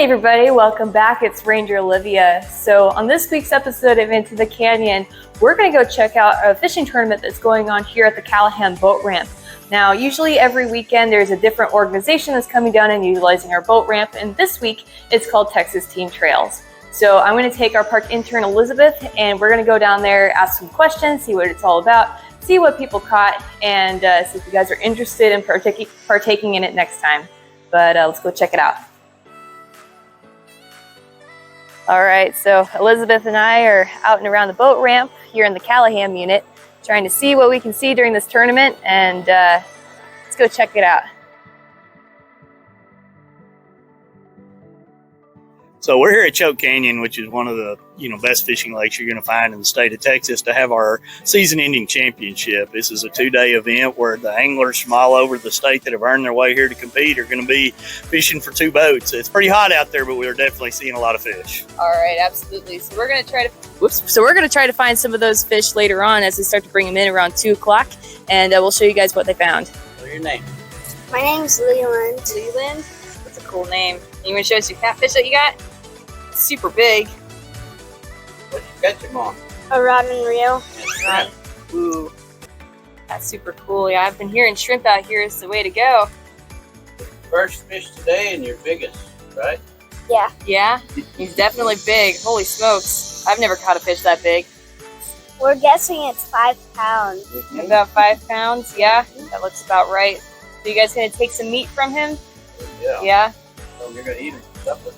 everybody, welcome back. It's Ranger Olivia. So on this week's episode of Into the Canyon, we're going to go check out a fishing tournament that's going on here at the Callahan Boat Ramp. Now, usually every weekend there's a different organization that's coming down and utilizing our boat ramp, and this week it's called Texas Team Trails. So I'm going to take our park intern Elizabeth, and we're going to go down there, ask some questions, see what it's all about, see what people caught, and see if you guys are interested in partaking in it next time. But let's go check it out. All right, so Elizabeth and I are out and around the boat ramp here in the Callahan unit, trying to see what we can see during this tournament, and let's go check it out. So we're here at Choke Canyon, which is one of the best fishing lakes you're going to find in the state of Texas, to have our season-ending championship. This is a 2-day event where the anglers from all over the state that have earned their way here to compete are going to be fishing for 2 boats. It's pretty hot out there, but we're definitely seeing a lot of fish. All right, absolutely. So we're going to try to find some of those fish later on as we start to bring them in around 2 o'clock, and we'll show you guys what they found. What's your name? My name's Leland. Leland? That's a cool name. You want to show us your catfish that you got? It's super big. What'd you catch them on? A rod and reel. Right. Ooh, that's super cool. Yeah, I've been hearing shrimp out here is the way to go. First fish today and your biggest, right? Yeah. Yeah, he's definitely big. Holy smokes. I've never caught a fish that big. We're guessing it's 5 pounds. About 5 pounds, yeah? That looks about right. So you guys gonna take some meat from him? Yeah. Yeah? So you're gonna eat them for supper.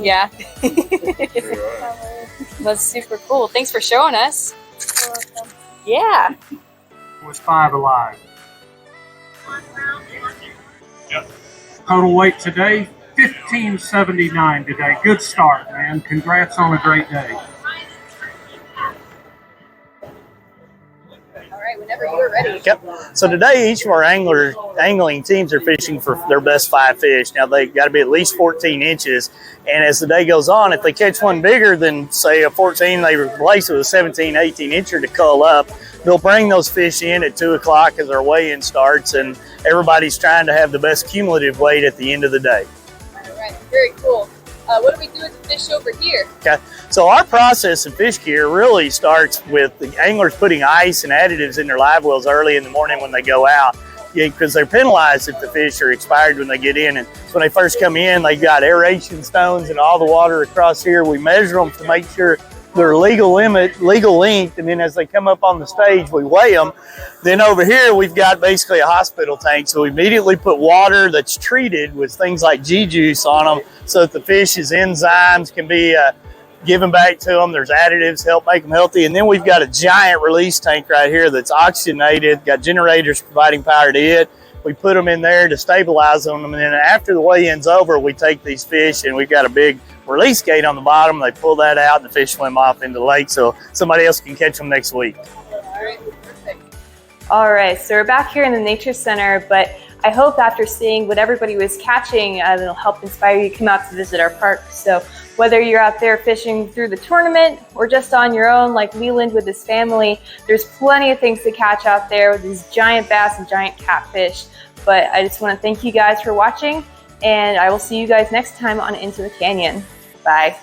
Yeah. Sure are. That's super cool. Thanks for showing us. You're welcome. Yeah. Was 5 alive. Yep. Total weight today, 1579 today. Good start, man. Congrats on a great day. All right, whenever you're ready. Yep. So today, each of our angling teams are fishing for their best 5 fish. Now, they got to be at least 14 inches. And as the day goes on, if they catch one bigger than, say, a 14, they replace it with a 17, 18-incher to cull up. They'll bring those fish in at 2 o'clock as our weigh-in starts, and everybody's trying to have the best cumulative weight at the end of the day. All right, very cool. What do we do with the fish over here? Okay, so our process of fish gear really starts with the anglers putting ice and additives in their live wells early in the morning when they go out, because they're penalized if the fish are expired when they get in. And so when they first come in, they've got aeration stones and all the water across here. We measure them to make sure they're legal length, and then as they come up on the stage, we weigh them. Then over here, we've got basically a hospital tank, so we immediately put water that's treated with things like G-juice on them so that the fish's enzymes can be given back to them. There's additives to help make them healthy. And then we've got a giant release tank right here that's oxygenated, got generators providing power to it. We put them in there to stabilize them, and then after the weigh-in's over, we take these fish, and we've got a big release gate on the bottom. They pull that out, and the fish swim off into the lake so somebody else can catch them next week. All right, perfect. All right, so we're back here in the Nature Center, but I hope after seeing what everybody was catching, it'll help inspire you to come out to visit our park. So whether you're out there fishing through the tournament or just on your own like Leland with his family, there's plenty of things to catch out there with these giant bass and giant catfish. But I just want to thank you guys for watching, and I will see you guys next time on Into the Canyon. Bye.